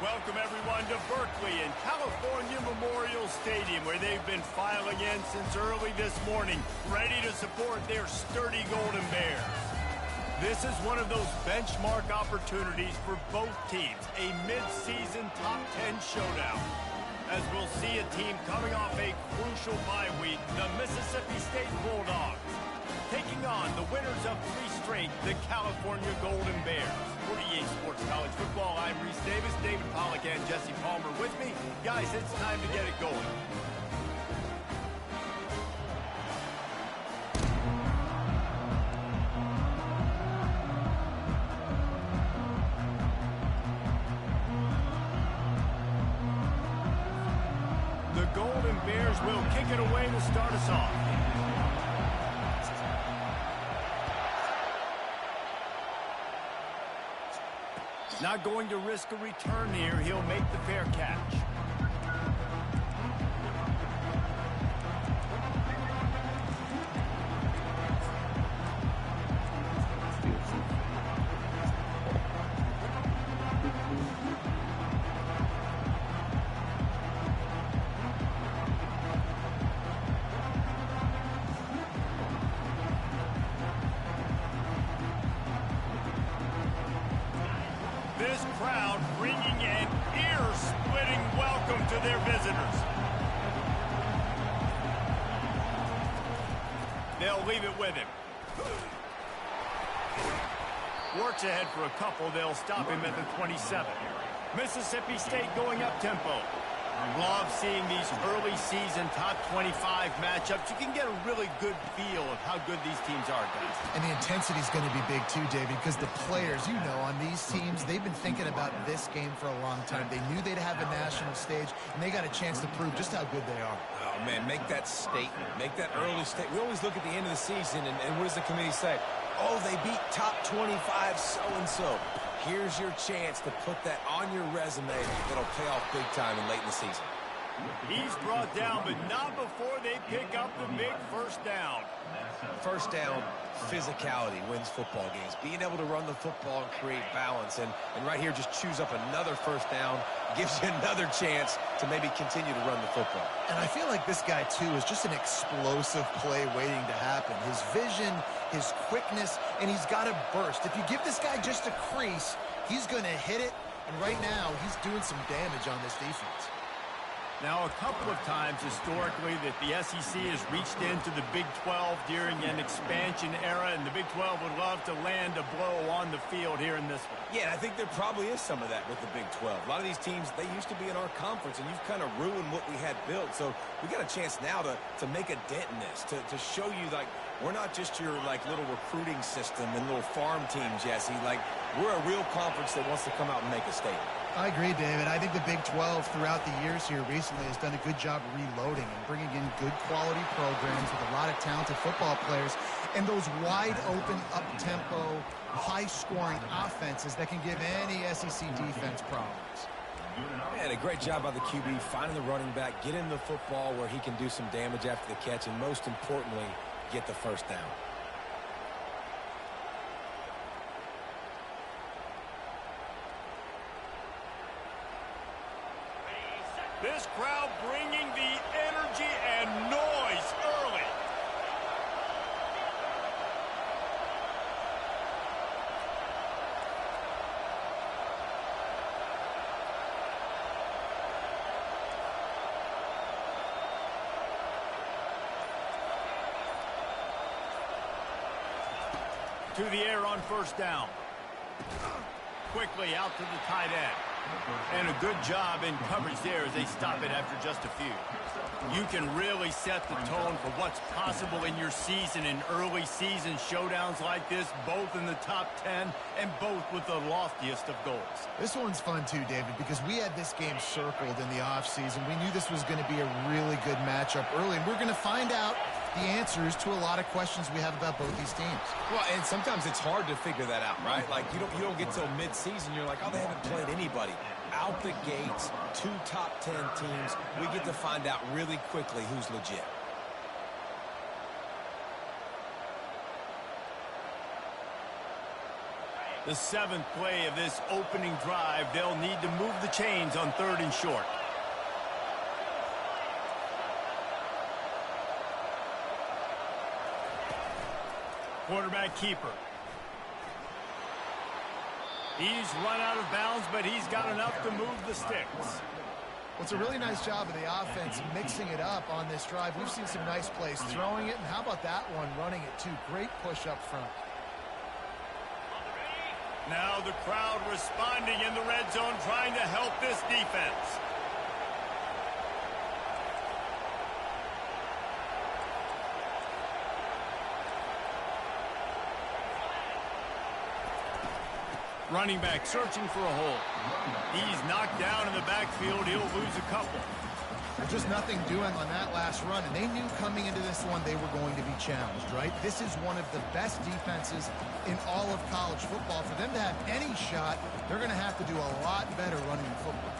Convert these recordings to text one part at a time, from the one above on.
Welcome, everyone, to Berkeley and California Memorial Stadium, where they've been filing in since early this morning, ready to support their sturdy Golden Bears. This is one of those benchmark opportunities for both teams, a mid-season top 10 showdown. As we'll see a team coming off a crucial bye week, the Mississippi State Bulldogs, taking on the winners of 3 straight, the California Golden Bears. For EA Sports College Football, I'm Reese Davis, David Pollack, and Jesse Palmer with me. Guys, it's time to get it going. The Golden Bears will kick it away to start us off. Not going to risk a return here. He'll make the fair catch. This crowd bringing an ear-splitting welcome to their visitors. They'll leave it with him. Works ahead for a couple. They'll stop him at the 27. Mississippi State going up tempo. Love seeing these early season top 25 matchups. You can get a really good feel of how good these teams are, guys. And the intensity is going to be big too, David, because the players, you know, on these teams, they've been thinking about this game for a long time. They knew they'd have a national stage, and they got a chance to prove just how good they are. Oh, man, make that statement. Make that early statement. We always look at the end of the season, and what does the committee say? Oh, they beat top 25 so-and-so. Here's your chance to put that on your resume that'll pay off big time and late in the season. He's brought down, but not before they pick up the big first down. First down, physicality wins football games. Being able to run the football and create balance. And right here, just choose up another first down. Gives you another chance to maybe continue to run the football. And I feel like this guy, too, is just an explosive play waiting to happen. His vision, his quickness, and he's got a burst. If you give this guy just a crease, he's going to hit it. And right now, he's doing some damage on this defense. Now, a couple of times historically that the SEC has reached into the Big 12 during an expansion era, and the Big 12 would love to land a blow on the field here in this one. Yeah, and I think there probably is some of that with the Big 12. A lot of these teams, they used to be in our conference, and you've kind of ruined what we had built. So we got a chance now to make a dent in this, to show you, like, we're not just your, like, little recruiting system and little farm team, Jesse. Like, we're a real conference that wants to come out and make a statement. I agree, David. I think the Big 12 throughout the years here recently has done a good job reloading and bringing in good quality programs with a lot of talented football players and those wide open, up-tempo, high-scoring offenses that can give any SEC defense problems. And a great job by the QB finding the running back, getting the football where he can do some damage after the catch, and most importantly, get the first down. This crowd bringing the energy and noise early. To the air on first down. Quickly out to the tight end. And a good job in coverage there as they stop it after just a few. You can really set the tone for what's possible in your season in early season showdowns like this, both in the top 10 and both with the loftiest of goals. This one's fun too, David, because we had this game circled in the offseason. We knew this was going to be a really good matchup early, and we're going to find out the answers to a lot of questions we have about both these teams. Well, and sometimes it's hard to figure that out, right? Like, you don't get till mid-season, you're like, oh, they haven't played anybody. Out the gates, 2 top 10 teams, we get to find out really quickly who's legit. The 7th play of this opening drive, they'll need to move the chains on 3rd and short. Quarterback keeper. He's run out of bounds, but he's got enough to move the sticks. Well, it's a really nice job of the offense mixing it up on this drive. We've seen some nice plays throwing it, and how about that one running it too? Great push up front. Now the crowd responding in the red zone, trying to help this defense. Running back searching for a hole. He's knocked down in the backfield. He'll lose a couple. There's just nothing doing on that last run, and they knew coming into this one they were going to be challenged, right? This is one of the best defenses in all of college football. For them to have any shot, they're going to have to do a lot better running the football.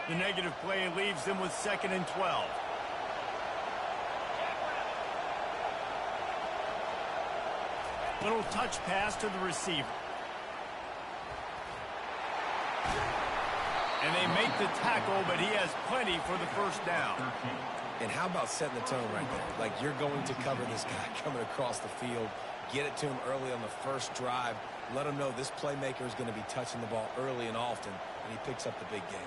The negative play leaves them with 2nd and 12. Little touch pass to the receiver. And they make the tackle, but he has plenty for the first down. And how about setting the tone right there? Like, you're going to cover this guy coming across the field. Get it to him early on the first drive. Let him know this playmaker is going to be touching the ball early and often, and he picks up the big game.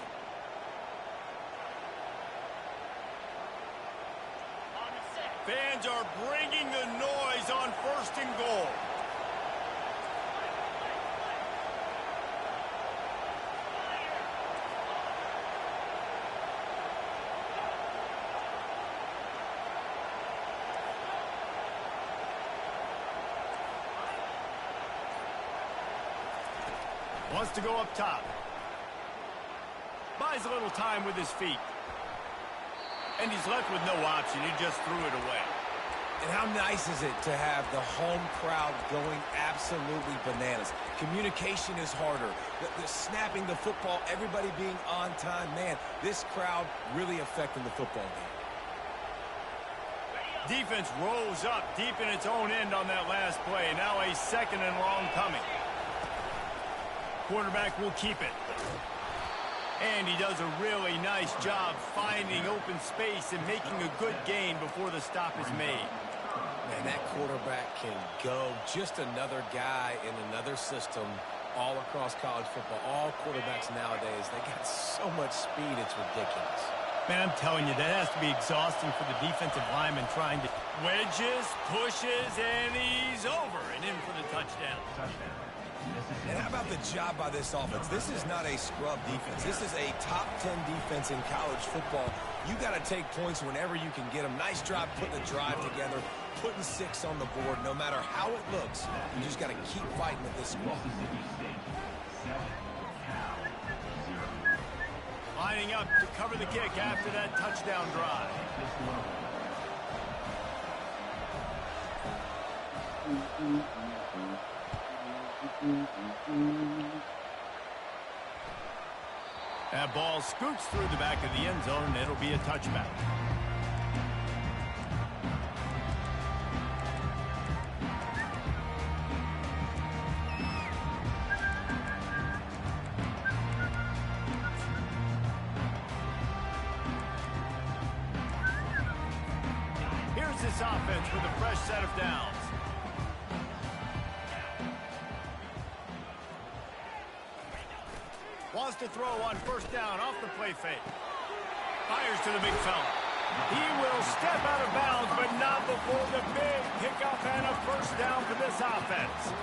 Fans are bringing the noise on 1st and goal. Wants to go up top. Buys a little time with his feet. And he's left with no option. He just threw it away. And how nice is it to have the home crowd going absolutely bananas? Communication is harder. The snapping the football, everybody being on time. Man, this crowd really affecting the football game. Defense rolls up deep in its own end on that last play. Now a 2nd and long coming. Quarterback will keep it. And he does a really nice job finding open space and making a good gain before the stop is made. Man, that quarterback can go. Just another guy in another system all across college football. All quarterbacks nowadays, they got so much speed, it's ridiculous. Man, I'm telling you, that has to be exhausting for the defensive lineman trying to wedges, pushes, and he's over and in for the touchdown. And how about the job by this offense? This is not a scrub defense. This is a top 10 defense in college football. You got to take points whenever you can get them. Nice job putting the drive together, putting 6 on the board. No matter how it looks, you just got to keep fighting with this squad. Lining up to cover the kick after that touchdown drive. That ball scoots through the back of the end zone, and it'll be a touchback. Here's this offense with a fresh set of downs. Wants to throw on 1st down off the play fake. Fires to the big fella. He will step out of bounds, but not before the big pickup and a 1st down for this offense.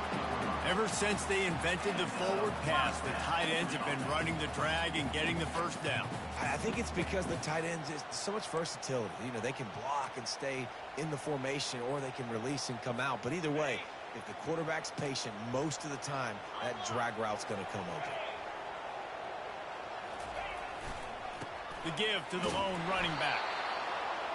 Ever since they invented the forward pass, the tight ends have been running the drag and getting the 1st down. I think it's because the tight ends is so much versatility. You know, they can block and stay in the formation, or they can release and come out. But either way, if the quarterback's patient most of the time, that drag route's going to come open. The give to the lone running back.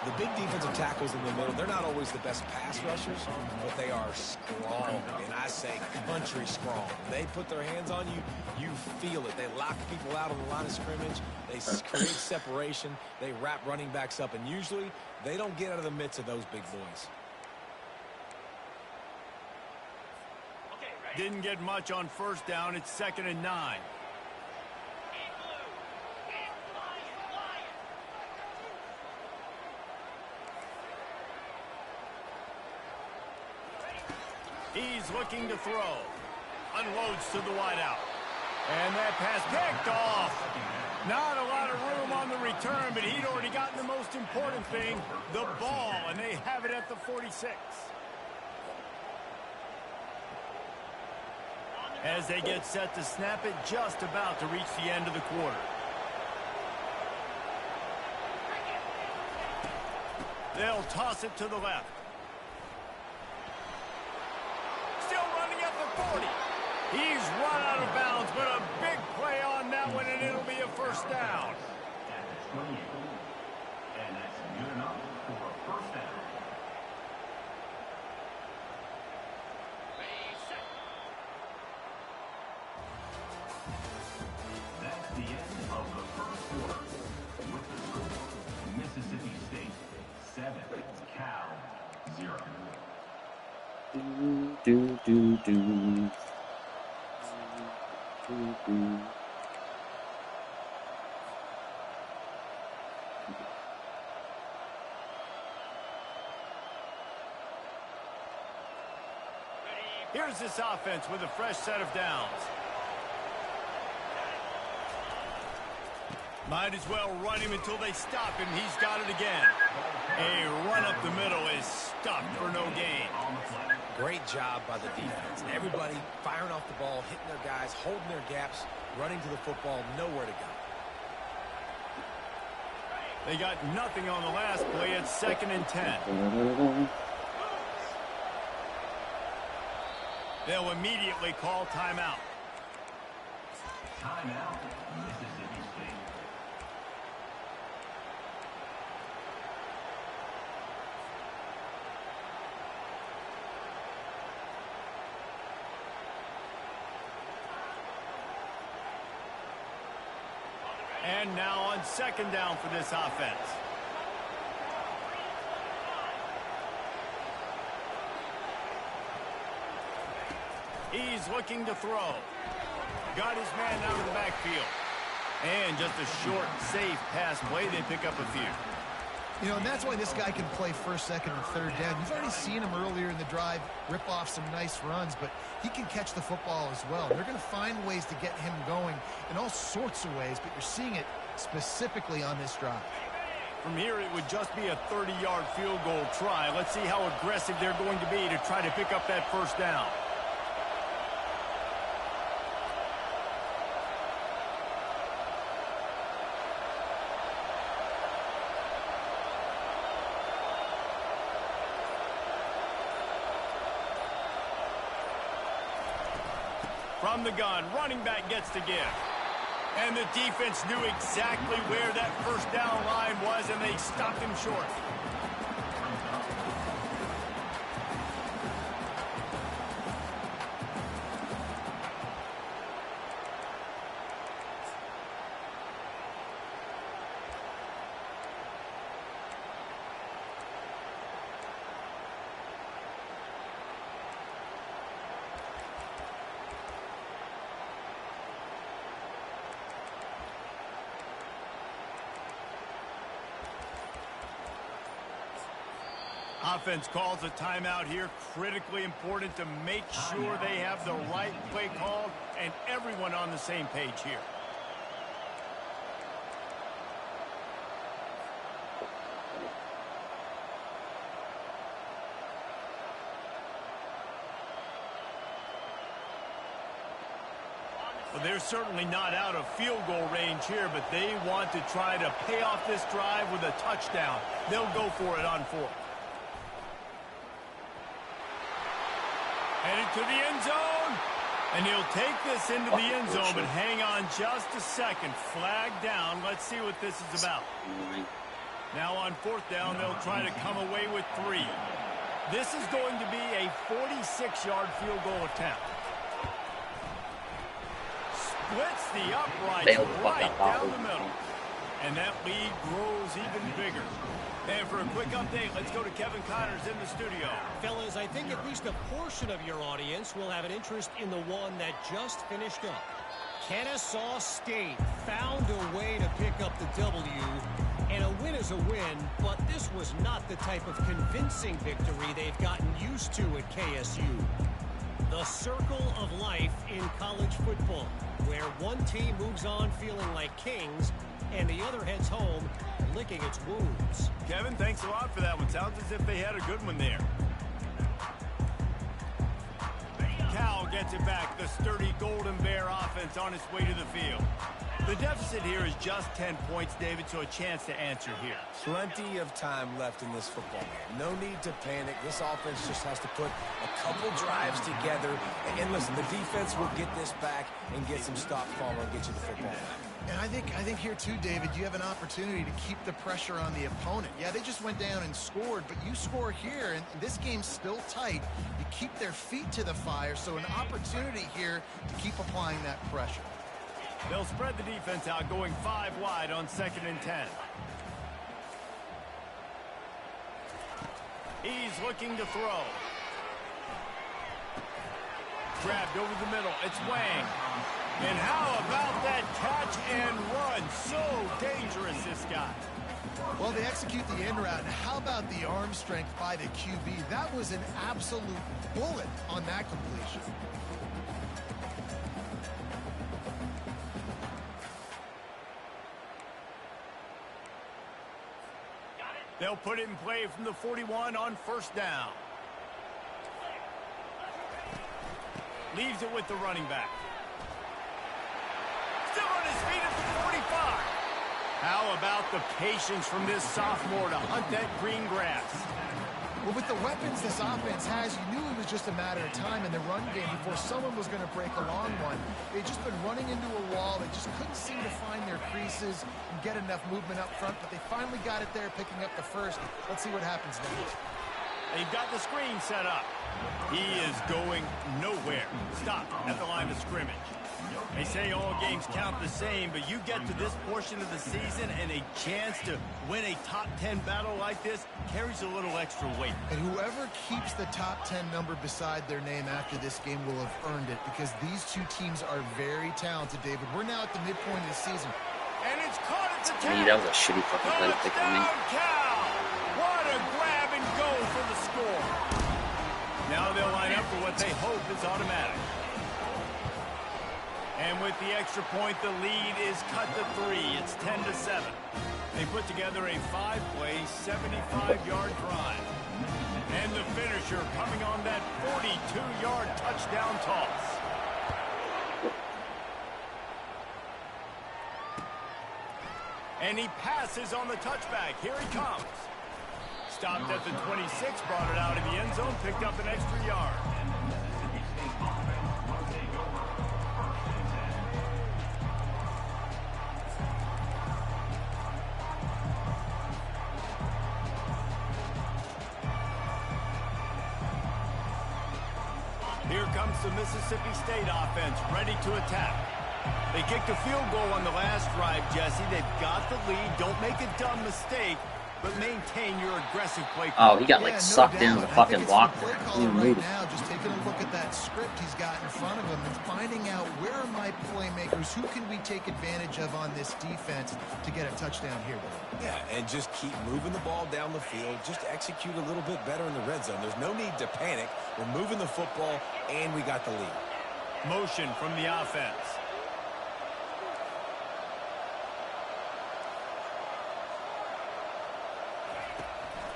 The big defensive tackles in the middle, they're not always the best pass rushers, but they are strong, and I say country strong. They put their hands on you, you feel it. They lock people out on the line of scrimmage. They create separation. They wrap running backs up, and usually they don't get out of the midst of those big boys. Didn't get much on first down. It's 2nd and 9. He's looking to throw. Unloads to the wideout. And that pass picked off. Not a lot of room on the return, but he'd already gotten the most important thing, the ball, and they have it at the 46. As they get set to snap it, just about to reach the end of the quarter. They'll toss it to the left. Still running at the 40. He's run out of bounds, but a big play on that one, and it'll be a first down. And that's good enough for a first down. That's the end of the first quarter. With the score, Mississippi State 7, Cal 0. Here's this offense with a fresh set of downs. Might as well run him until they stop him. He's got it again. A run up the middle is stuffed for no gain. Great job by the defense. Everybody firing off the ball, hitting their guys, holding their gaps, running to the football, nowhere to go. They got nothing on the last play. It's 2nd and 10. They'll immediately call timeout. Timeout, Mississippi State. And now on 2nd down for this offense. He's looking to throw. Got his man out of the backfield. And just a short, safe pass play. They pick up a few. You know, and that's why this guy can play 1st, 2nd, and 3rd down. You've already seen him earlier in the drive rip off some nice runs, but he can catch the football as well. They're going to find ways to get him going in all sorts of ways, but you're seeing it specifically on this drive. From here, it would just be a 30-yard field goal try. Let's see how aggressive they're going to be to try to pick up that 1st down. From the gun, running back gets to give. And the defense knew exactly where that 1st down line was, and they stopped him short. Offense calls a timeout here. Critically important to make sure they have the right play called and everyone on the same page here. Well, they're certainly not out of field goal range here, but they want to try to pay off this drive with a touchdown. They'll go for it on 4th. Headed to the end zone. And he'll take this into the end zone, but hang on just a second. Flag down. Let's see what this is about. Now on fourth down, they'll try to come away with 3. This is going to be a 46-yard field goal attempt. Splits the uprights right down the middle. And that lead grows even bigger. And for a quick update, let's go to Kevin Connors in the studio. Fellas, I think at least a portion of your audience will have an interest in the one that just finished up. Kennesaw State found a way to pick up the W, and a win is a win, but this was not the type of convincing victory they've gotten used to at KSU. The circle of life in college football, where one team moves on feeling like kings, and the other heads home licking its wounds. Kevin, thanks a lot for that one. Sounds as if they had a good one there. Cal gets it back. The sturdy Golden Bear offense on its way to the field. The deficit here is just 10 points, David, so a chance to answer here. Plenty of time left in this football game. No need to panic. This offense just has to put a couple drives together. And listen, the defense will get this back and get some stop follow and get you the football back. And I think here too, David, you have an opportunity to keep the pressure on the opponent. Yeah, they just went down and scored, but you score here, and this game's still tight. You keep their feet to the fire, so an opportunity here to keep applying that pressure. They'll spread the defense out, going 5 wide on 2nd and 10. He's looking to throw. Grabbed over the middle. It's Wang. And how about that catch and run? So dangerous, this guy. Well, they execute the end route. And how about the arm strength by the QB? That was an absolute bullet on that completion. They'll put it in play from the 41 on 1st down. Leaves it with the running back. Still on his feet at the 45. How about the patience from this sophomore to hunt that green grass? Well, with the weapons this offense has, you knew it was just a matter of time in the run game before someone was going to break a long one. They'd just been running into a wall. They just couldn't seem to find their creases and get enough movement up front, but they finally got it there, picking up the first. Let's see what happens next. They've got the screen set up. He is going nowhere. Stop at the line of scrimmage. They say all games count the same, but you get to this portion of the season and a chance to win a top 10 battle like this carries a little extra weight. And whoever keeps the top 10 number beside their name after this game will have earned it, because these two teams are very talented, David. We're now at the midpoint of the season. And it's caught at the 10. That was a shitty fucking play to pick on me. Cal! What a grab and go for the score. Now they'll line up for what they hope is automatic. And with the extra point, the lead is cut to 3. It's 10-7. They put together a 5-play, 75-yard drive. And the finisher coming on that 42-yard touchdown toss. And he passes on the touchback. Here he comes. Stopped at the 26, brought it out of the end zone, picked up an extra yard. Here comes the Mississippi State offense, ready to attack. They kicked a field goal on the last drive, Jesse. They've got the lead. Don't make a dumb mistake, but maintain your aggressive play. Oh, he got like sucked into the fucking block. Right now, just taking a look at that script he's got in front of him and finding out where are my playmakers, who can we take advantage of on this defense to get a touchdown here. Yeah, and just keep moving the ball down the field. Just execute a little bit better in the red zone. There's no need to panic. We're moving the football, and we got the lead. Motion from the offense.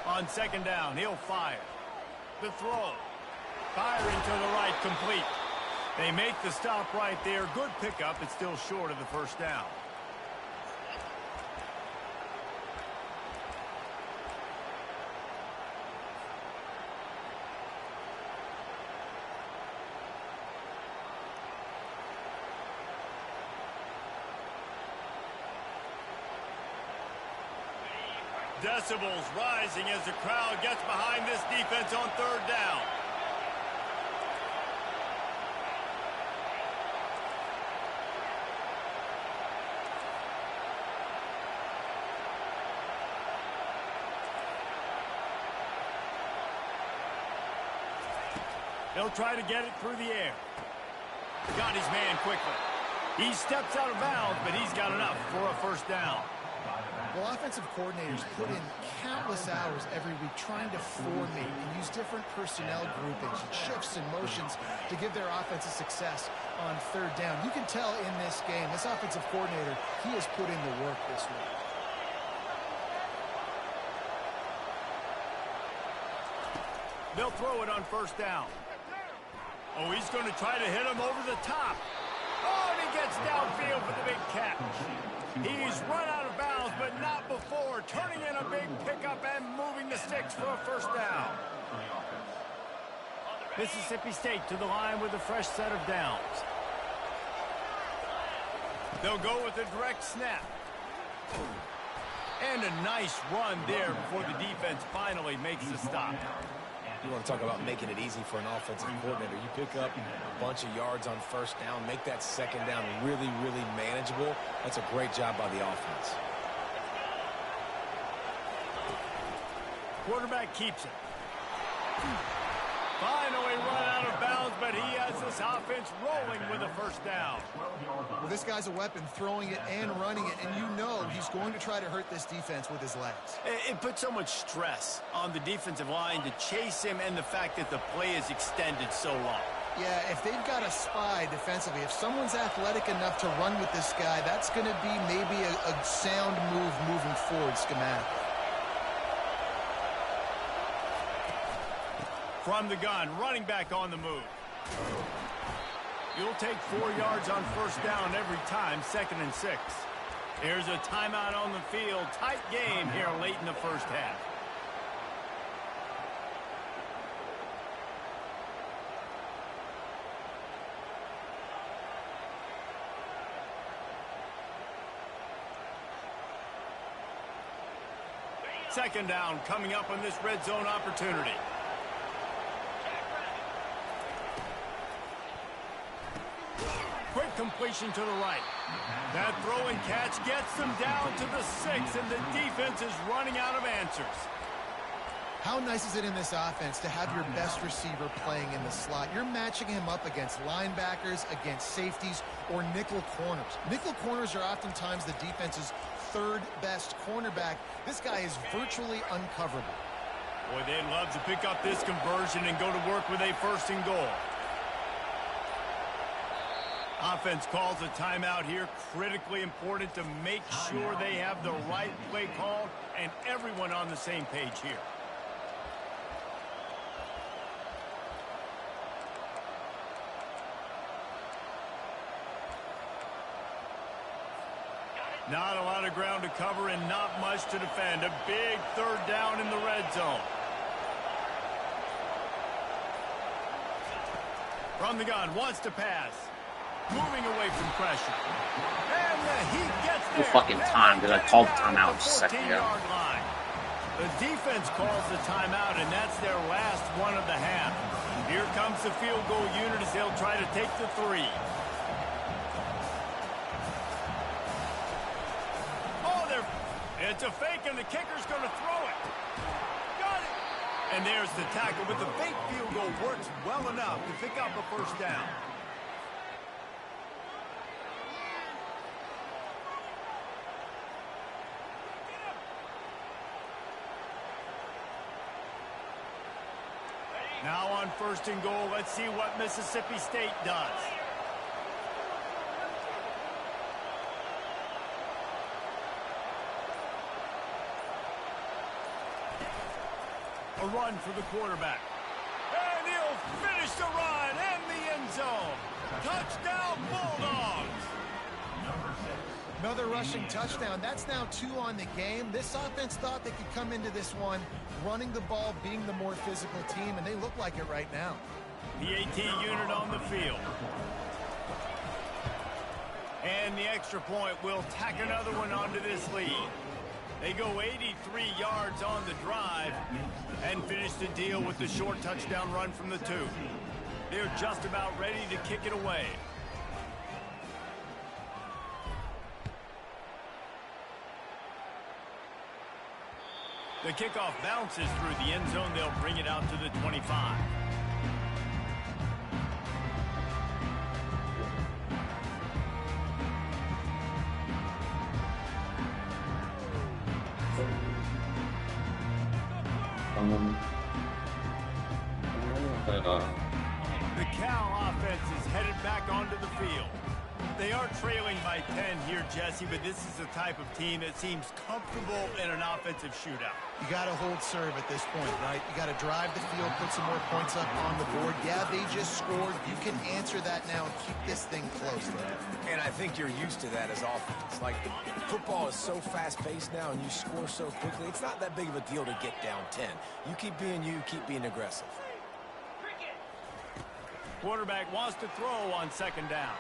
On 2nd down, he'll fire. The throw. Firing to the right, complete. They make the stop right there. Good pickup. It's still short of the 1st down. decibels rising as the crowd gets behind this defense on third down. He'll try to get it through the air. Got his man quickly. He steps out of bounds, but he's got enough for a first down. Well, offensive coordinators put in countless hours every week trying to formate and use different personnel groupings and shifts and motions to give their offense a success on third down. You can tell in this game, this offensive coordinator, he has put in the work this week. They'll throw it on first down. Oh, he's going to try to hit him over the top. Oh, and he gets downfield for the big catch. He's run out of bounds, but not before. Turning in a big pickup and moving the sticks for a first down. Mississippi State to the line with a fresh set of downs. They'll go with a direct snap. And a nice run there before the defense finally makes the stop. You want to talk about making it easy for an offensive coordinator. You pick up a bunch of yards on first down, make that second down really, really manageable. That's a great job by the offense. Quarterback keeps it. Finally run out of bounds, but he has this offense rolling with a first down. Well, this guy's a weapon, throwing it and running it, and you know he's going to try to hurt this defense with his legs. It puts so much stress on the defensive line to chase him, and the fact that the play is extended so long. Yeah, if they've got a spy defensively, if someone's athletic enough to run with this guy, that's going to be maybe a sound move moving forward schematically. From the gun, running back on the move. You'll take 4 yards on first down every time, 2nd and 6. Here's a timeout on the field. Tight game here late in the first half. Second down coming up on this red zone opportunity. Quick completion to the right. That throw and catch gets them down to the 6, and the defense is running out of answers. How nice is it in this offense to have your best receiver playing in the slot? You're matching him up against linebackers, against safeties, or nickel corners. Nickel corners are oftentimes the defense's third best cornerback. This guy is virtually uncoverable. Boy, they'd love to pick up this conversion and go to work with a 1st and goal. Offense calls a timeout here. Critically important to make sure they have the right play call and everyone on the same page here. Not a lot of ground to cover and not much to defend. A big 3rd down in the red zone. From the gun, wants to pass. Moving away from pressure. And he gets there. Good fucking time, because I called timeout just a second ago. The defense calls the timeout, and that's their last one of the half. Here comes the field goal unit as they'll try to take the 3. Oh, it's a fake, and the kicker's going to throw it. Got it. And there's the tackle, but the fake field goal works well enough to pick up a first down. Now on 1st and goal, let's see what Mississippi State does. A run for the quarterback. And he'll finish the run in the end zone. Touchdown, Bulldogs. Another rushing touchdown. That's now 2 on the game. This offense thought they could come into this one running the ball, being the more physical team, and they look like it right now. The AT unit on the field. And the extra point will tack another one onto this lead. They go 83 yards on the drive and finish the deal with the short touchdown run from the 2. They're just about ready to kick it away. The kickoff bounces through the end zone. They'll bring it out to the 25. The Cal offense is headed back onto the field. They are trailing by 10 here, Jesse, but this is the type of team that seems comfortable in an offensive shootout. You got to hold serve at this point, right? You got to drive the field, put some more points up on the board. Yeah, they just scored. You can answer that now and keep this thing close. And I think you're used to that as offense. Like, football is so fast-paced now and you score so quickly, it's not that big of a deal to get down 10. You keep being you, keep being aggressive. Quarterback wants to throw on second down.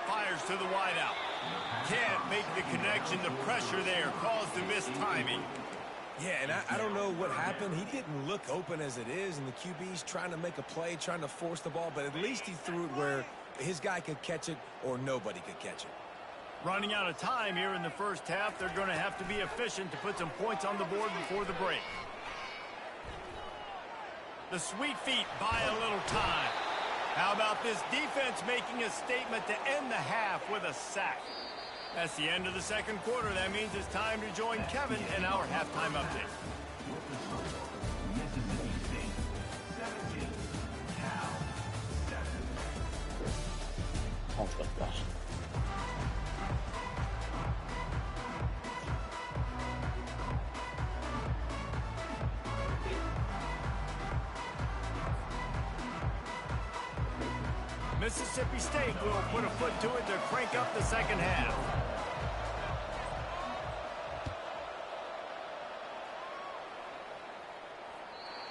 Fires to the wideout. Can't make the connection. The pressure there caused the missed timing. Yeah, and I don't know what happened. He didn't look open as it is, and the QB's trying to make a play, trying to force the ball, but at least he threw it where his guy could catch it or nobody could catch it. Running out of time here in the first half. They're going to have to be efficient to put some points on the board before the break. The sweet feet buy a little time. How about this defense making a statement to end the half with a sack? That's the end of the second quarter. That means it's time to join Kevin in our halftime update. Mississippi State 17, Cal 7. Oh my gosh. Mississippi State will put a foot to it to crank up the second half.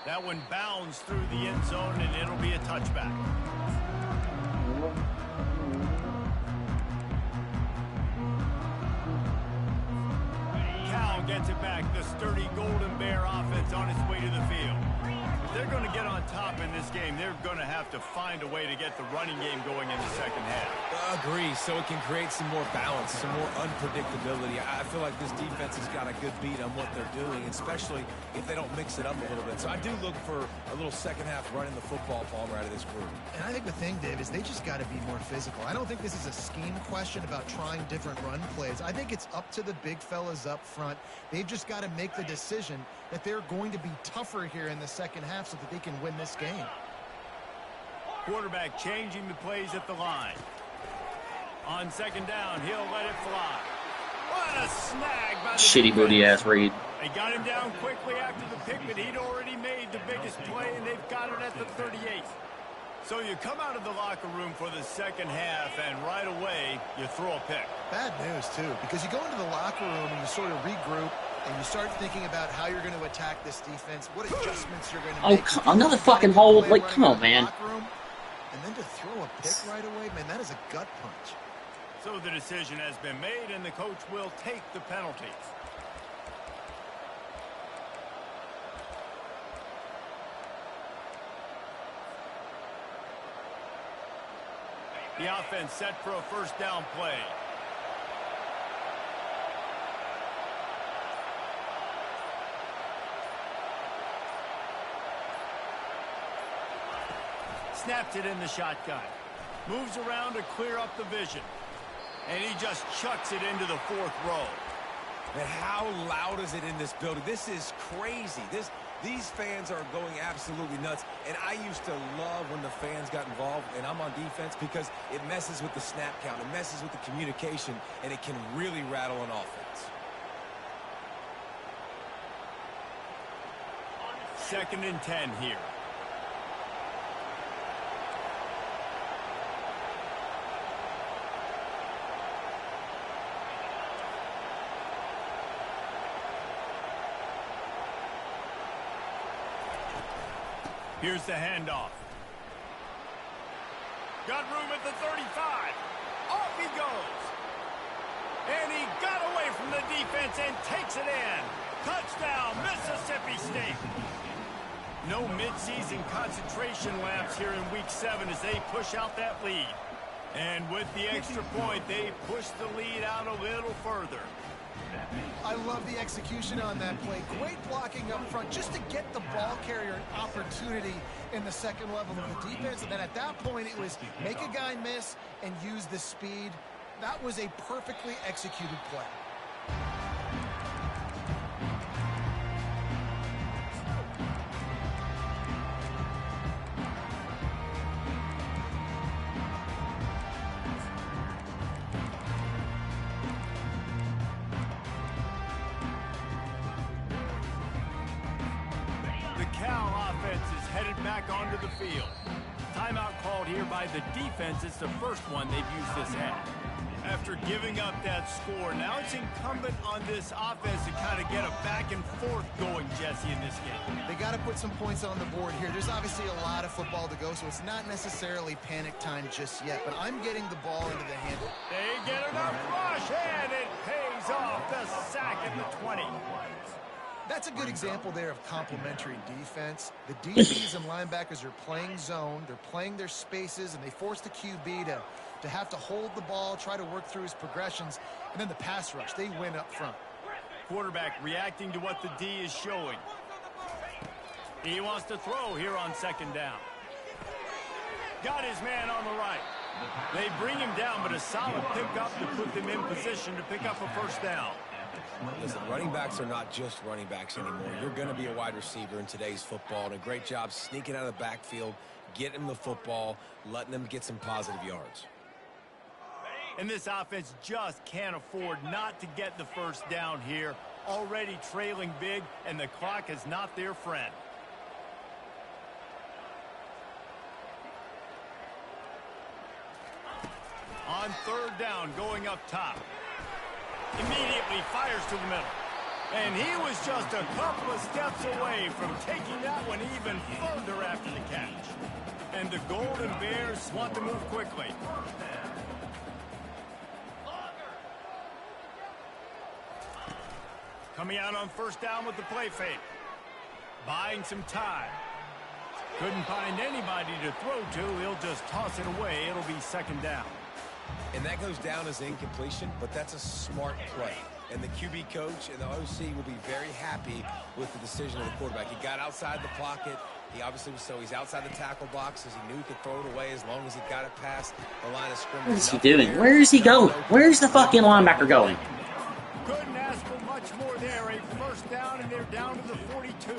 That one bounds through the end zone, and it'll be a touchback. Cal gets it back. The sturdy Golden Bear offense on its way to the field. If they're going to get on top in this game, they're going to have to find a way to get the running game going in the second half. Agree, so it can create some more balance, some more unpredictability. I feel like this defense has got a good beat on what they're doing, especially if they don't mix it up a little bit. So I do look for a little second half running the football, Palmer, out of this group. And I think the thing, Dave, is they just got to be more physical. I don't think this is a scheme question about trying different run plays. I think it's up to the big fellas up front. They've just got to make the decision that they're going to be tougher here in the second half so that they can win this game. Quarterback changing the plays at the line. On second down, he'll let it fly. What a snag by the Shitty booty ass read. They got him down quickly after the pick, but he'd already made the biggest play, and they've got it at the 38. So you come out of the locker room for the second half, and right away, you throw a pick. Bad news, too, because you go into the locker room and you sort of regroup, and you start thinking about how you're going to attack this defense, what adjustments you're going to make. Oh, another fucking hold. Like, come on, man. And then to throw a pick right away, man, that is a gut punch. So the decision has been made, and the coach will take the penalty. The offense set for a first down play. Snaps it in the shotgun. Moves around to clear up the vision. And he just chucks it into the fourth row. And how loud is it in this building? This is crazy. These fans are going absolutely nuts. And I used to love when the fans got involved, and I'm on defense, because it messes with the snap count. It messes with the communication, and it can really rattle an offense. Second and 10 here. Here's the handoff. Got room at the 35. Off he goes. And he got away from the defense and takes it in. Touchdown, Mississippi State. No midseason concentration lapse here in Week 7 as they push out that lead. And with the extra point, they push the lead out a little further. I love the execution on that play. Great blocking up front just to get the ball carrier an opportunity in the second level of the defense. And then at that point, it was make a guy miss and use the speed. That was a perfectly executed play. Back onto the field. Timeout called here by the defense. It's the first one they've used this half. After giving up that score, now it's incumbent on this offense to kind of get a back and forth going, Jesse, in this game. They got to put some points on the board here. There's obviously a lot of football to go, so it's not necessarily panic time just yet, but I'm getting the ball into the hand. They get enough rush, and it pays off the sack at the 20. That's a good example there of complementary defense. The DBs and linebackers are playing zone. They're playing their spaces, and they force the QB to have to hold the ball, try to work through his progressions, and then the pass rush. They win up front. Quarterback reacting to what the D is showing. He wants to throw here on second down. Got his man on the right. They bring him down, but a solid pickup to put them in position to pick up a first down. Listen, running backs are not just running backs anymore. You're going to be a wide receiver in today's football, and a great job sneaking out of the backfield, getting them the football, letting them get some positive yards. And this offense just can't afford not to get the first down here. Already trailing big, and the clock is not their friend. On third down, going up top. Immediately fires to the middle. And he was just a couple of steps away from taking that one even further after the catch. And the Golden Bears want to move quickly. Coming out on first down with the play fake. Buying some time. Couldn't find anybody to throw to. He'll just toss it away. It'll be second down. And that goes down as incompletion, but that's a smart play. And the QB coach and the OC will be very happy with the decision of the quarterback. He got outside the pocket. He obviously was he's outside the tackle box as he knew he could throw it away as long as he got it past the line of scrimmage. What is he doing? Where is he going? Where's the fucking linebacker going? Couldn't ask for much more there. A first down, and they're down to the 42.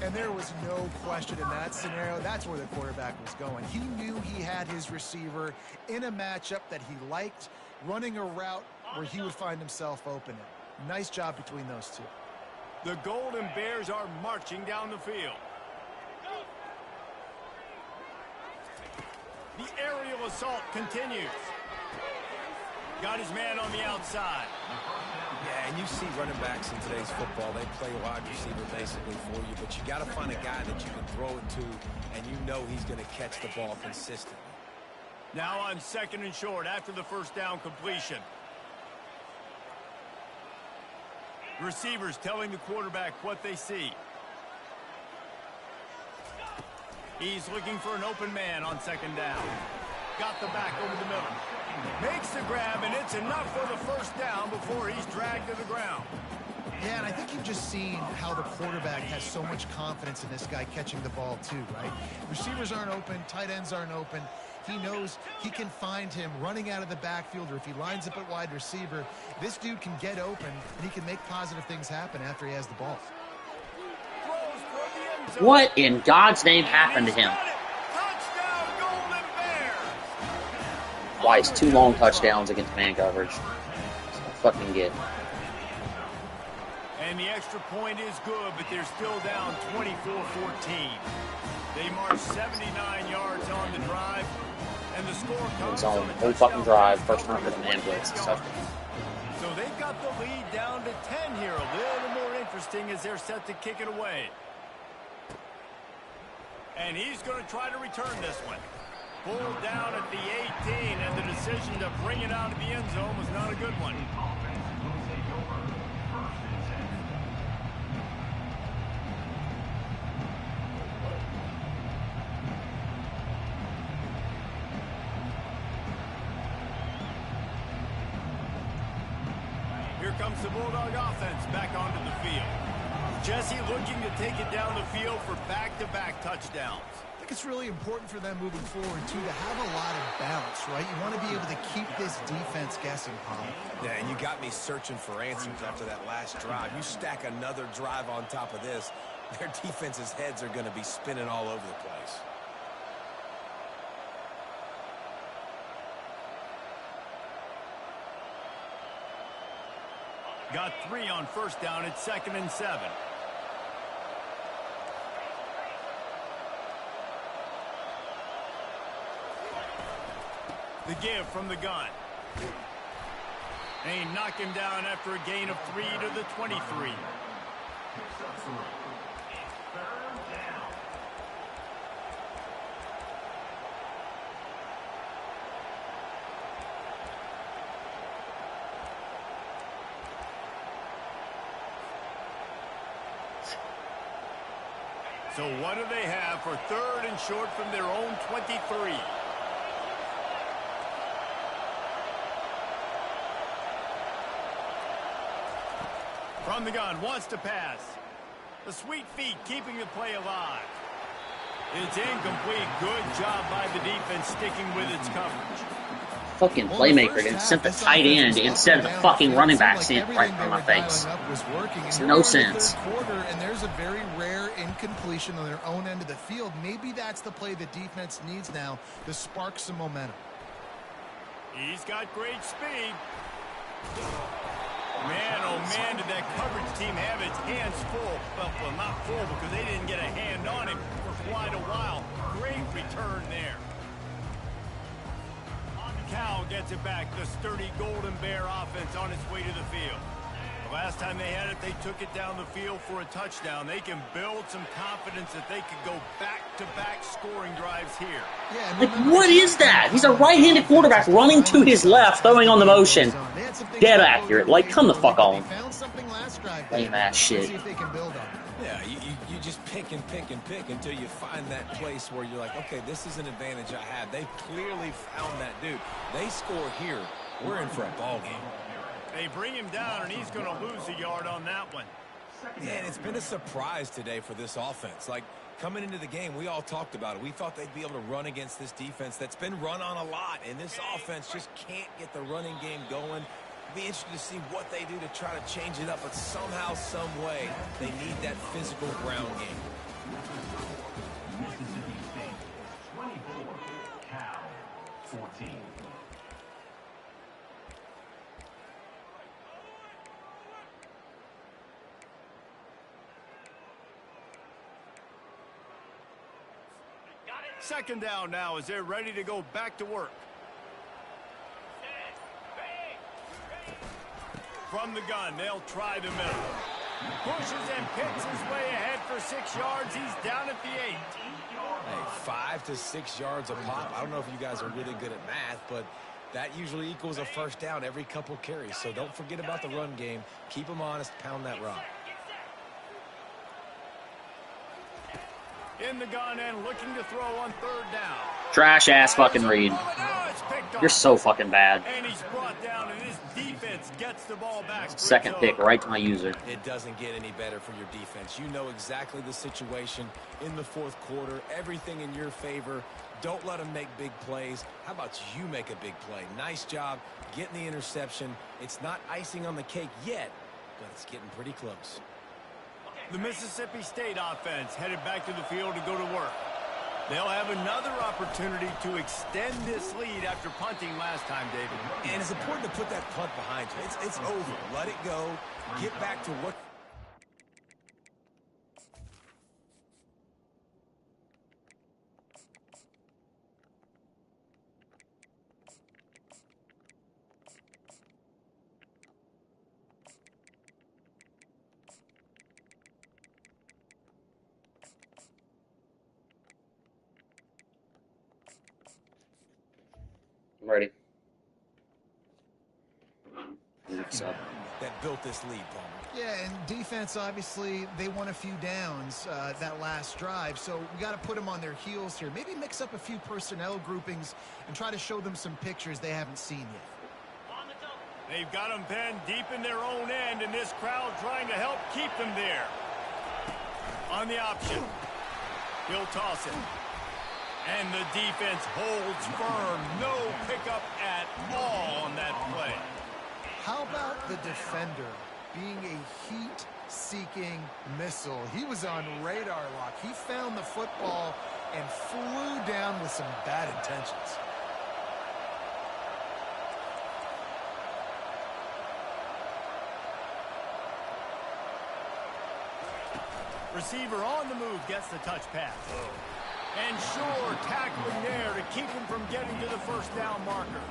And there was no question in that scenario. That's where the quarterback was going. He knew he had his receiver in a matchup that he liked, running a route where he would find himself open. Nice job between those two. The Golden Bears are marching down the field. The aerial assault continues. Got his man on the outside. Yeah, and you see running backs in today's football. They play wide receiver basically for you, but you got to find a guy that you can throw it to, and you know he's going to catch the ball consistently. Now on second and short after the first down completion. Receivers telling the quarterback what they see. He's looking for an open man on second down. Got the back over the middle. Makes the grab, and it's enough for the first down before he's dragged to the ground. Yeah, and I think you've just seen how the quarterback has so much confidence in this guy catching the ball too, right? Receivers aren't open, tight ends aren't open. He knows he can find him running out of the backfield, or if he lines up at wide receiver, this dude can get open, and he can make positive things happen after he has the ball. What in God's name happened to him? Twice, 2 long touchdowns against man coverage. So fucking get. And the extra point is good, but they're still down 24-14. They march 79 yards on the drive, and the score comes on the whole fucking drive, first time for the man blitz. So they've got the lead down to 10 here. A little more interesting as they're set to kick it away. And he's going to try to return this one. Pulled down at the 18, and the decision to bring it out of the end zone was not a good one. Here comes the Bulldog offense back onto the field. Jesse looking to take it down the field for back-to-back touchdowns. I think it's really important for them moving forward, too, to have a lot of balance, right? You want to be able to keep this defense guessing, Paul. Yeah, and you got me searching for answers after that last drive. You stack another drive on top of this, their defense's heads are going to be spinning all over the place. Got 3 on first down. It's 2nd and 7. The give from the gun. They knock him down after a gain of 3 to the 23. So what do they have for 3rd and short from their own 23? From the gun, wants to pass. The sweet feet keeping the play alive. It's incomplete. Good job by the defense sticking with its coverage. Fucking playmaker didn't sent the tight end instead of the fucking running back sent right in my face. Makes no sense. And there's a very rare incompletion on their own end of the field. Maybe that's the play the defense needs now to spark some momentum. He's got great speed. Man, oh man, did that coverage team have its hands full. Well, not full because they didn't get a hand on him for quite a while. Great return there. Cal gets it back. The sturdy Golden Bear offense on its way to the field. The last time they had it, they took it down the field for a touchdown. They can build some confidence that they could go back-to-back scoring drives here. Yeah, Like, what is that? He's a right-handed quarterback running to his left, throwing on the motion. Dead accurate. Like, come the fuck on. Lame ass shit. Yeah, you just pick and pick and pick until you find that place where you're like, okay, this is an advantage I have. They clearly found that dude. They score here. We're in for a ball game. They bring him down, and he's going to lose a yard on that one. Yeah, and it's been a surprise today for this offense. Like, coming into the game, we all talked about it. We thought they'd be able to run against this defense that's been run on a lot, and this offense just can't get the running game going. Be interested to see what they do to try to change it up, but somehow, some way, they need that physical ground game. Mississippi State 24, Cal 14. Second down now as they're ready to go back to work. From the gun, they'll try the middle. Pushes and picks his way ahead for 6 yards. He's down at the 8. Hey, 5 to 6 yards a pop. I don't know if you guys are really good at math, but that usually equals a first down every couple carries. So don't forget about the run game. Keep them honest. Pound that rock. In the gun and looking to throw on 3rd down. Trash ass fucking read. You're so fucking bad. And he's brought down, and his defense gets the ball back. Second pick right to my user. It doesn't get any better for your defense. You know exactly the situation in the 4th quarter. Everything in your favor. Don't let them make big plays. How about you make a big play? Nice job getting the interception. It's not icing on the cake yet, but it's getting pretty close. The Mississippi State offense headed back to the field to go to work. They'll have another opportunity to extend this lead after punting last time, David. And it's important to put that punt behind you. It's over. Let it go. Get back to what... I'm ready. What's up? That built this lead, Palmer. Yeah, and defense, obviously, they won a few downs that last drive, so we got to put them on their heels here. Maybe mix up a few personnel groupings and try to show them some pictures they haven't seen yet. They've got them penned deep in their own end, and this crowd trying to help keep them there. On the option, he'll toss it. And the defense holds firm. No pickup at all on that play. How about the defender being a heat-seeking missile? He was on radar lock. He found the football and flew down with some bad intentions. Receiver on the move gets the touch pass. And sure, tackling there to keep him from getting to the first down marker.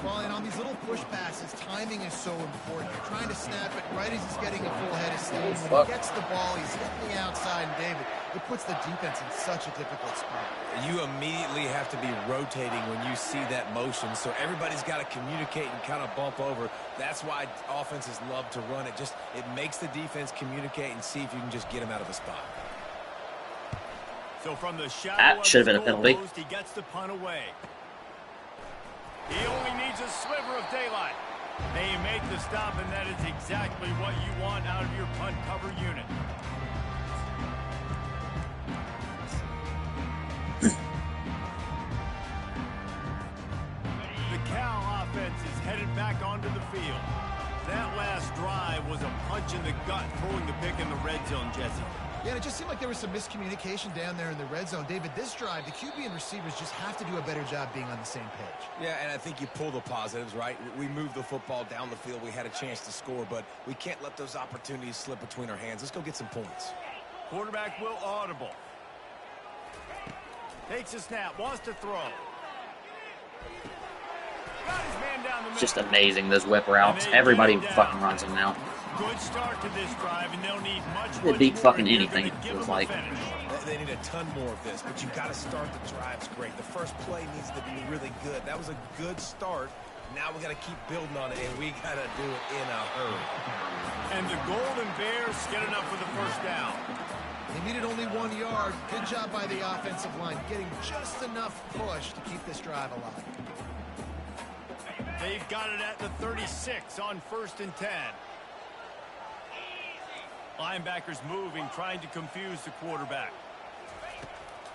Well, and on these little push passes, timing is so important. You're trying to snap it right as he's getting a full head of steam. When he gets the ball, he's hitting the outside, and David, it puts the defense in such a difficult spot. You immediately have to be rotating when you see that motion, so everybody's got to communicate and kind of bump over. That's why offenses love to run it. It makes the defense communicate and see if you can just get him out of the spot. So from the shadow That should have been a penalty. Post, he gets the punt away. He only needs a sliver of daylight. They make the stop, and that is exactly what you want out of your punt cover unit. The Cal offense is headed back onto the field. That last drive was a punch in the gut, throwing the pick in the red zone, Jesse. Yeah, and it just seemed like there was some miscommunication down there in the red zone. David, this drive, the QB and receivers just have to do a better job being on the same page. Yeah, and I think you pull the positives, right? We moved the football down the field. We had a chance to score, but we can't let those opportunities slip between our hands. Let's go get some points. Quarterback will audible. Takes a snap, wants to throw. Got his man down the middle. It's just amazing, those whip routes. Everybody fucking runs them now. Good start to this drive, and they'll need much They beat more fucking if they're anything, gonna give it was them a like. finish. They need a ton more of this, but you got to start the drives great. The first play needs to be really good. That was a good start. Now we got to keep building on it, and we got to do it in a hurry. And the Golden Bears get enough for the first down. They needed only 1 yard. Good job by the offensive line, getting just enough push to keep this drive alive. They've got it at the 36 on 1st and 10. Linebackers moving, trying to confuse the quarterback.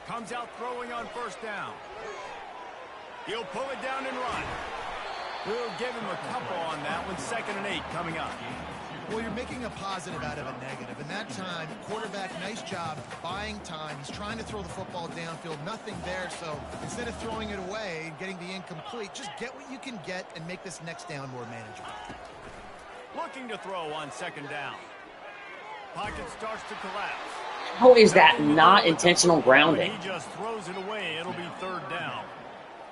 Comes out throwing on 1st down. He'll pull it down and run. We'll give him a couple on that one. 2nd and 8 coming up. Well, you're making a positive out of a negative. And that time, quarterback, nice job buying time. He's trying to throw the football downfield. Nothing there. So instead of throwing it away and getting the incomplete, just get what you can get and make this next down more manageable. Looking to throw on 2nd down. Pocket starts to collapse. How is that not intentional grounding? He just throws it away. It'll be 3rd down.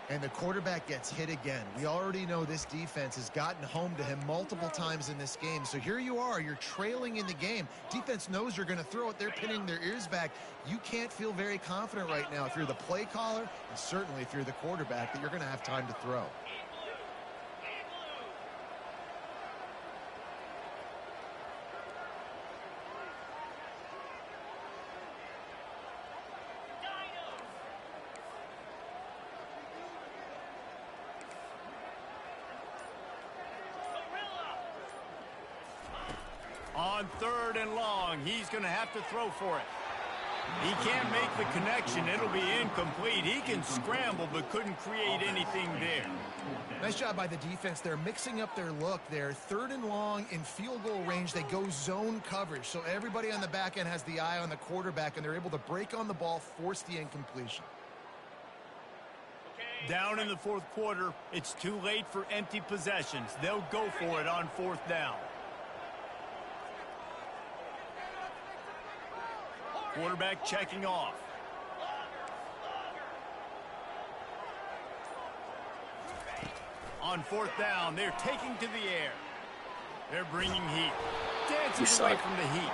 And the quarterback gets hit again. We already know this defense has gotten home to him multiple times in this game. So here you are. You're trailing in the game. Defense knows you're going to throw it. They're pinning their ears back. You can't feel very confident right now if you're the play caller, and certainly if you're the quarterback, that you're going to have time to throw. On 3rd and long, he's going to have to throw for it. He can't make the connection. It'll be incomplete. He can scramble, but couldn't create anything there. Nice job by the defense. They're mixing up their look there. 3rd and long in field goal range. They go zone coverage. So everybody on the back end has the eye on the quarterback, and they're able to break on the ball, force the incompletion. Down in the 4th quarter, it's too late for empty possessions. They'll go for it on 4th down. Quarterback checking off. On 4th down, they're taking to the air. They're bringing heat. Dancing away from the heat.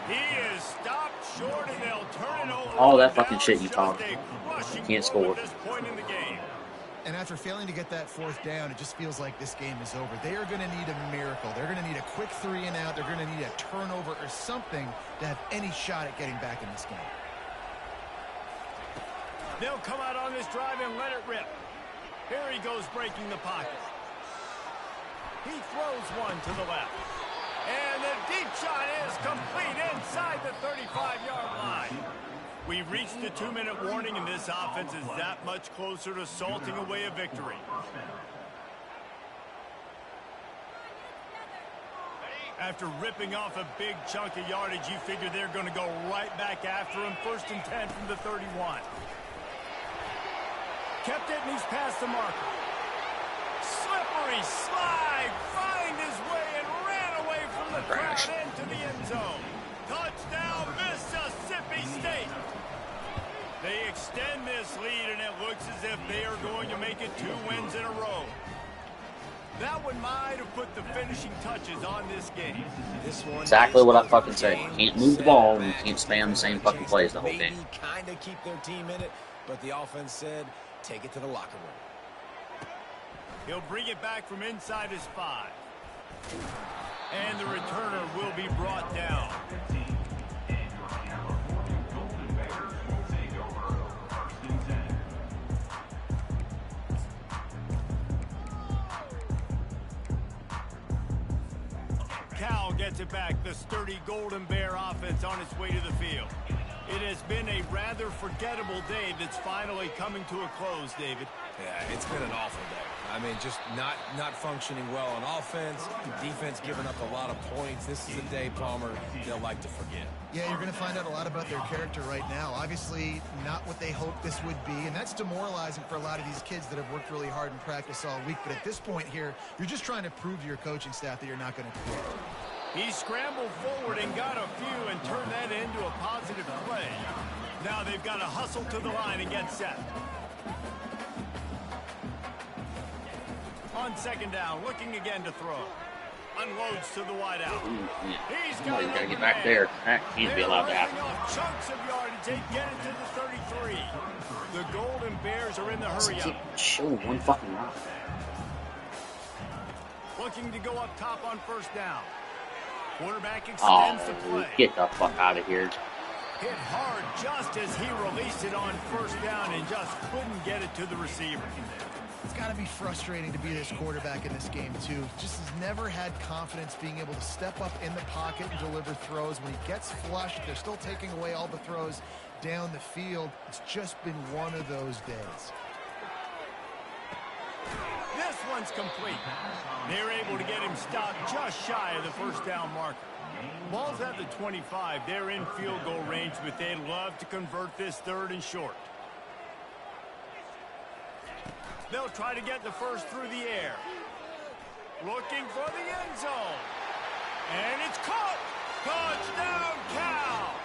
He is stopped short, and they'll turn it over. All that fucking shit you talk. You can't score. At this point in the game. And after failing to get that fourth down, it just feels like this game is over. They are going to need a miracle. They're going to need a quick 3 and out. They're going to need a turnover or something to have any shot at getting back in this game. They'll come out on this drive and let it rip. Here he goes breaking the pocket. He throws one to the left. And the deep shot is complete inside the 35-yard line. We've reached the 2-minute warning, and this offense is that much closer to salting away a victory. After ripping off a big chunk of yardage, you figure they're going to go right back after him. 1st and 10 from the 31. Kept it, and he's past the marker. Slippery slide, find his way, and ran away from the crowd into the end zone. Touchdown, Mississippi State. They extend this lead, and it looks as if they are going to make it 2 wins in a row. That one might have put the finishing touches on this game. This one Exactly what I fucking said. You can't move the ball and you can't spam the same fucking plays the whole game. Kind of keep their team in it, but the offense said, take it to the locker room. He'll bring it back from inside his 5. And the returner will be brought down. Cal gets it back. The sturdy Golden Bear offense on its way to the field. It has been a rather forgettable day that's finally coming to a close, David. Yeah, it's been an awful day. I mean, just not functioning well on offense. Defense giving up a lot of points. This is a day, Palmer, they'll like to forget. Yeah, you're going to find out a lot about their character right now. Obviously, not what they hoped this would be, and that's demoralizing for a lot of these kids that have worked really hard in practice all week. But at this point here, you're just trying to prove to your coaching staff that you're not going to quit. He scrambled forward and got a few and turned that into a positive play. Now they've got to hustle to the line and get set. On 2nd down, looking again to throw. Unloads to the wideout. He's got to get back there. That can't be allowed to happen. Chunks of yardage. They get it to the 33. The Golden Bears are in the hurry up. Show one fucking rock. Looking to go up top on 1st down. Quarterback extends the play. Get the fuck out of here. Hit hard just as he released it on 1st down and just couldn't get it to the receiver. It's got to be frustrating to be this quarterback in this game, too. Just has never had confidence being able to step up in the pocket and deliver throws. When he gets flushed, they're still taking away all the throws down the field. It's just been one of those days. This one's complete. They're able to get him stopped just shy of the 1st down marker. Ball's at the 25. They're in field goal range, but they'd love to convert this 3rd and short. They'll try to get the 1st through the air. Looking for the end zone. And it's caught. Touchdown, Cal.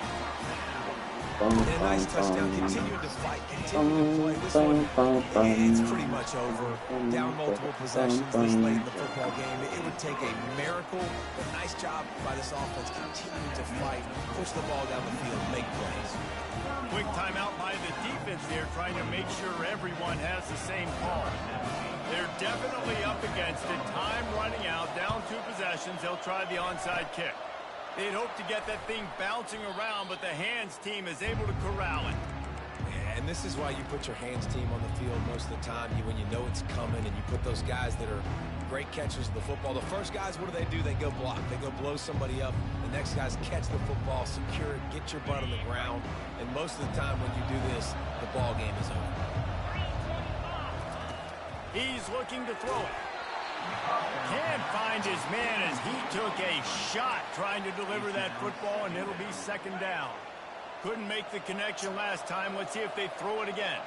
A nice touchdown. Continuing to fight. Continuing to play. This one, it's pretty much over. Down multiple possessions this late in the football game. It would take a miracle. But nice job by this offense continuing to fight, push the ball down the field, make plays. Quick timeout by the defense there, trying to make sure everyone has the same call. They're definitely up against it. Time running out, down 2 possessions. They'll try the onside kick. They'd hope to get that thing bouncing around, but the hands team is able to corral it. Yeah, and this is why you put your hands team on the field most of the time. When you know it's coming, and you put those guys that are great catchers of the football. The first guys, what do? They go block. They go blow somebody up. The next guys catch the football, secure it, get your butt on the ground. And most of the time when you do this, the ball game is over. He's looking to throw it. Can't find his man as he took a shot trying to deliver that football, and it'll be 2nd down. Couldn't make the connection last time. Let's see if they throw it again.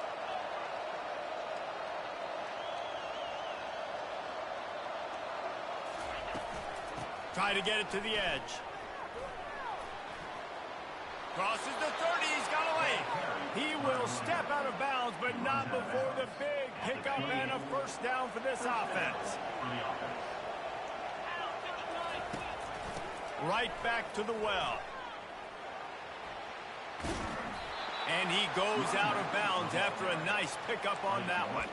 Try to get it to the edge. Crosses the 30. He's got away. He will step out of bounds, but not before the big pickup and a 1st down for this offense. Right back to the well. And he goes out of bounds after a nice pickup on that one.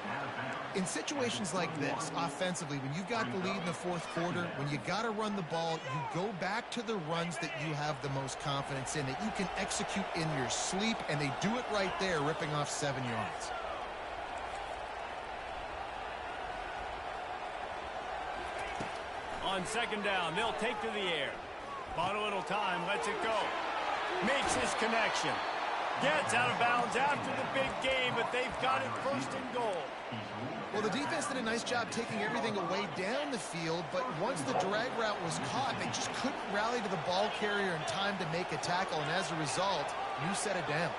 In situations like this, offensively, when you've got the lead in the fourth quarter, when you got to run the ball, you go back to the runs that you have the most confidence in, that you can execute in your sleep, and they do it right there, ripping off 7 yards. On second down, they'll take to the air. Bought a little time, lets it go. Makes his connection. Gets out of bounds after the big game, but they've got it first and goal. Well, the defense did a nice job taking everything away down the field, but once the drag route was caught, they just couldn't rally to the ball carrier in time to make a tackle, and as a result, new set of downs.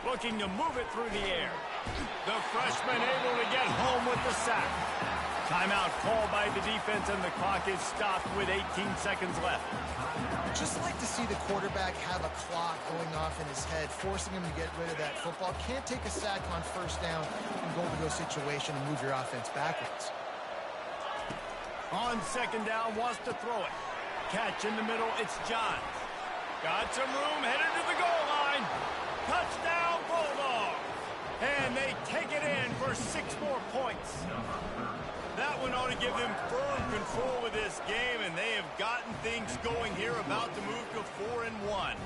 Looking to move it through the air. The freshman able to get home with the sack. Timeout called by the defense, and the clock is stopped with 18 seconds left. Just like to see the quarterback have a clock going off in his head, forcing him to get rid of that football. Can't take a sack on first down and go into a situation and move your offense backwards. On second down, wants to throw it. Catch in the middle, it's Johns. Got some room, headed to the goal line. Touchdown, Bulldogs! And they take it in for 6 more points. That one ought to give them firm control of this game, and they have gotten things going here, about to move to 4-1.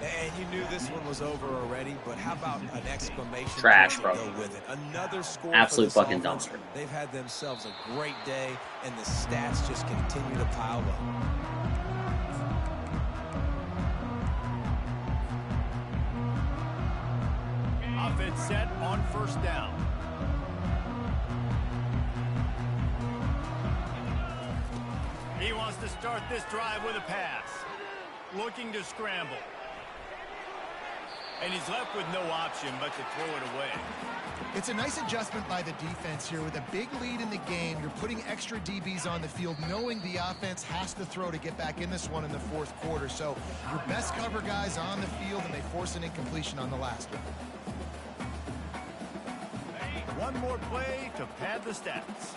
And you knew this one was over already, but how about an exclamation Trash, point bro. to go with it? Another score. Absolute for this fucking offense. dumpster. They've had themselves a great day, and the stats just continue to pile up. Offense set on first down. He wants to start this drive with a pass. Looking to scramble. And he's left with no option but to throw it away. It's a nice adjustment by the defense here. With a big lead in the game, you're putting extra DBs on the field, knowing the offense has to throw to get back in this one in the fourth quarter. So your best cover guys on the field, and they force an incompletion on the last one. One more play to pad the stats.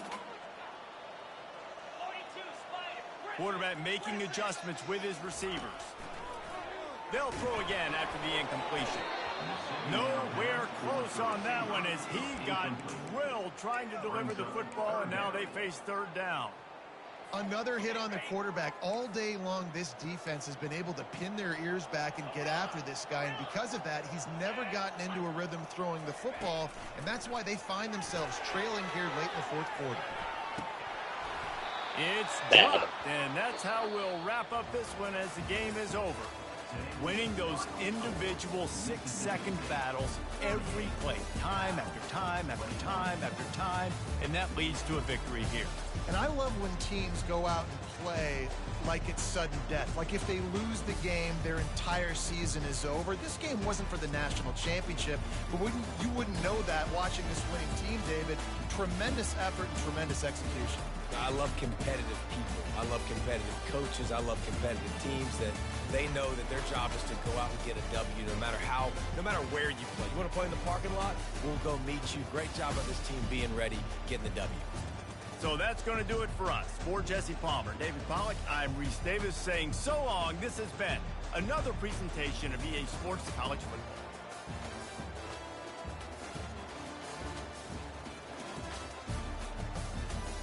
Quarterback making adjustments with his receivers. They'll throw again after the incompletion. Nowhere close on that one as he got drilled trying to deliver the football, and now they face third down. Another hit on the quarterback. All day long, this defense has been able to pin their ears back and get after this guy, and because of that, he's never gotten into a rhythm throwing the football, and that's why they find themselves trailing here late in the fourth quarter. It's dropped, and that's how we'll wrap up this one as the game is over. Winning those individual 6-second battles every play, time after time after time after time, and that leads to a victory here. And I love when teams go out and play like it's sudden death. Like if they lose the game, their entire season is over. This game wasn't for the national championship, but you wouldn't know that watching this winning team, David. Tremendous effort and tremendous execution. I love competitive people. I love competitive coaches. I love competitive teams that they know that their job is to go out and get a W no matter where you play. You want to play in the parking lot? We'll go meet you. Great job of this team being ready, getting the W. So that's going to do it for us. For Jesse Palmer, David Pollack, I'm Reese Davis saying so long. This has been another presentation of EA Sports College Football.